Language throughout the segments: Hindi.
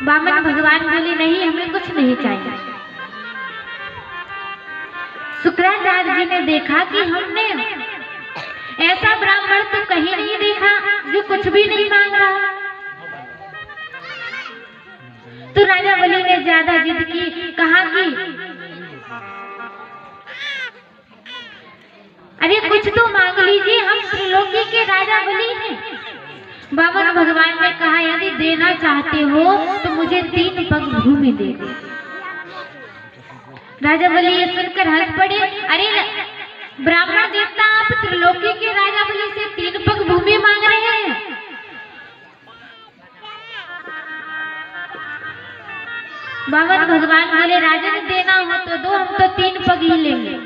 वामन भगवान बोले नहीं, हमें कुछ नहीं चाहिए। शुक्राचार्य जी ने देखा कि हमने ऐसा ब्राह्मण तो कहीं नहीं देखा जो कुछ भी नहीं मांग रहा। तो राजा बलि ने ज्यादा जिद की, कहा कि अरे कुछ तो मांग लीजिए, हम त्रिलोकी के राजा बलि हैं। वामन भगवान ने कहा यदि देना चाहते हो तो मुझे 3 पग भूमि दे दो। राजा बलि ये सुनकर हंस पड़े, अरे ब्राह्मण देवता आप त्रिलोकी के राजा बलि से 3 पग भूमि मांग रहे हैं। वामन भगवान बोले राजन देना हो तो दो, हम तो 3 पग ही लेंगे।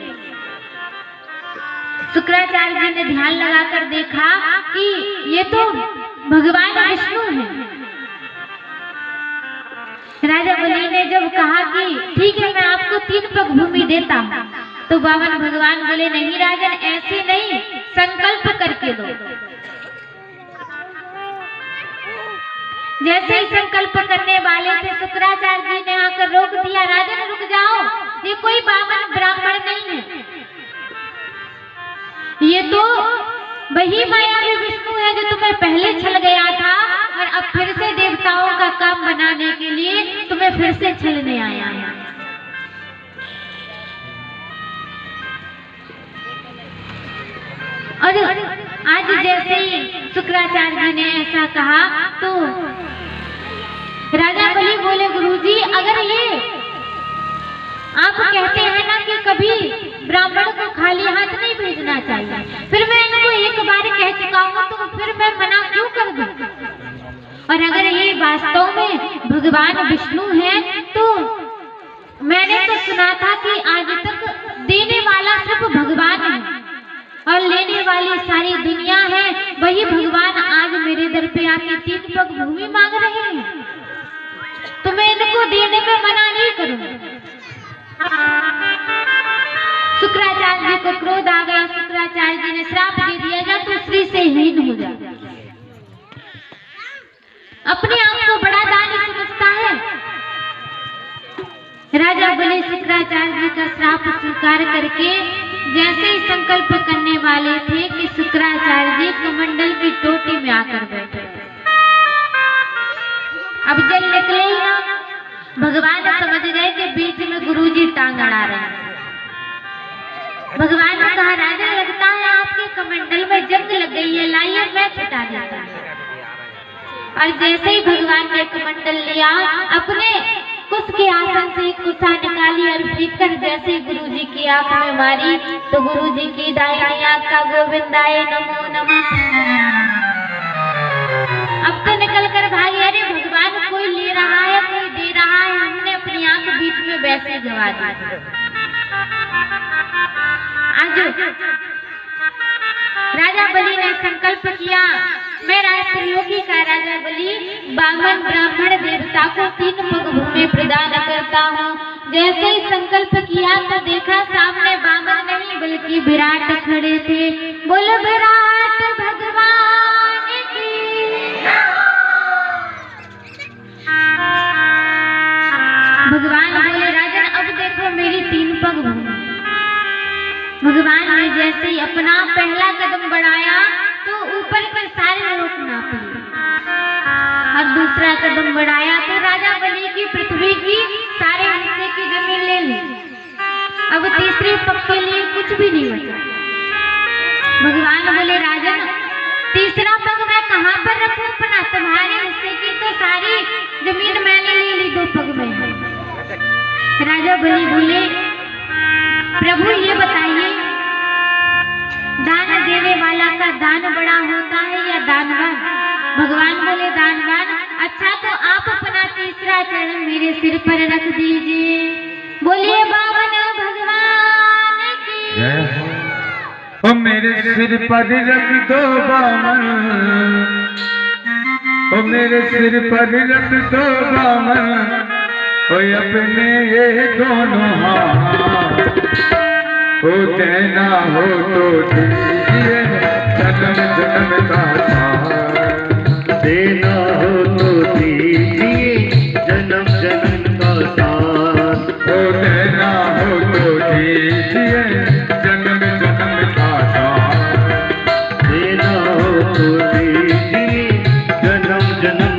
शुक्राचार्य जी ने ध्यान लगाकर देखा कि ये तो भगवान विष्णु हैं। राजा बलि ने जब कहा कि ठीक है मैं आपको 3 पग भूमि देता हूँ, तो वामन भगवान बोले नहीं राजन, ऐसे नहीं, संकल्प करके दो। जैसे ही संकल्प करने वाले थे शुक्राचार्य जी ने आकर रोक दिया, राजन रुक जाओ, ये कोई वामन ब्राह्मण नहीं है, ये तो वही मायावी विष्णु है जो तुम्हें पहले छल गया था और अब फिर से देवताओं का काम बनाने के लिए तुम्हें फिर से छलने आया है। और आज जैसे ही शुक्राचार्य जी ने ऐसा कहा तो राजा बलि बोले गुरुजी, अगर ये आप कहते हैं ना कि कभी ब्राह्मण को खाली हाथ नहीं भेजना चाहिए, फिर मैं इनको एक बार कह चुका हूँ तो फिर मैं मना क्यों कर दूं? और अगर ये वास्तव में भगवान विष्णु हैं तो मैंने तो सुना था कि आज तक देने वाला सिर्फ भगवान है और लेने वाली सारी दुनिया है, वही भगवान आज मेरे दर पे आके 3 पग भूमि मांग रहे हैं, तो मैं इनको देने में मना नहीं करूंगा। शुक्राचार्य जी को क्रोध आ गया। शुक्राचार्य जी ने श्राप दे दिया, जा तू स्त्री से हीन हो जा। अपने आप को बड़ा दानी समझता है। राजा बलि शुक्राचार्य जी का श्राप स्वीकार करके जैसे ही संकल्प करने वाले थे कि शुक्राचार्य जी कमंडल की टोटी में आकर बैठे। अब जल निकले ही ना, भगवान समझ गए कि बीच में गुरुजी टांग अड़ा रहे हैं। भगवान ने कहा राजा, लगता है आपके कमंडल में जंग लग गई है, लाइए मैं छुटा देता हूं। और जैसे ही भगवान ने कमंडल लिया, अपने कुश के आसन से कुशा निकाली और फेंककर जैसे ही गुरुजी की आंख में मारी तो गुरुजी की दाहिनी आंख का गोविंदाय नमो नमः अब तो निकल कर भागी। अरे भगवान कोई ले रहा है कोई दे रहा है, हमने अपनी आंख बीच में वैसे गवा दी। आज राजा बलि ने संकल्प किया, मैं त्रिलोकी का राजा बलि वामन ब्राह्मण देवता को 3 पग भूमि प्रदान करता हूँ। जैसे ही संकल्प किया तो देखा सामने वामन नहीं बल्कि विराट खड़े थे। बोलो विराट भगवान की। भगवान बोले राजन अब देखो मेरी 3 पग भूमि। भगवान ने जैसे ही अपना पहला कदम बढ़ाया तो ऊपर के सारे लोग नाप लिए और दूसरा कदम बढ़ाया तो राजा बलि की पृथ्वी की सारे हिस्से की जमीन ले ली। अब तीसरे पग के लिए कुछ भी नहीं बचा। भगवान बोले राजन तीसरा पग मैं कहाँ पर रखूं अपना? तुम्हारे हिस्से की तो सारी जमीन मैंने ले ली 2 पग में। राजा बलि बोले प्रभु ये बताइए दान देने वाला का दान बड़ा होता है या दानवान? भगवान बोले दानवान। अच्छा तो आप अपना तीसरा चरण मेरे सिर पर रख दीजिए। बोलिए वामन भगवान की जय हो। मेरे सिर पर रख दो वामन, ओ मेरे सिर पर रख दो वामन, ओ अपने ये दोनों हाथ हो देना हो तो दीजिए जन्म जन्म का साथ, देना हो तो दीजिए दीजिए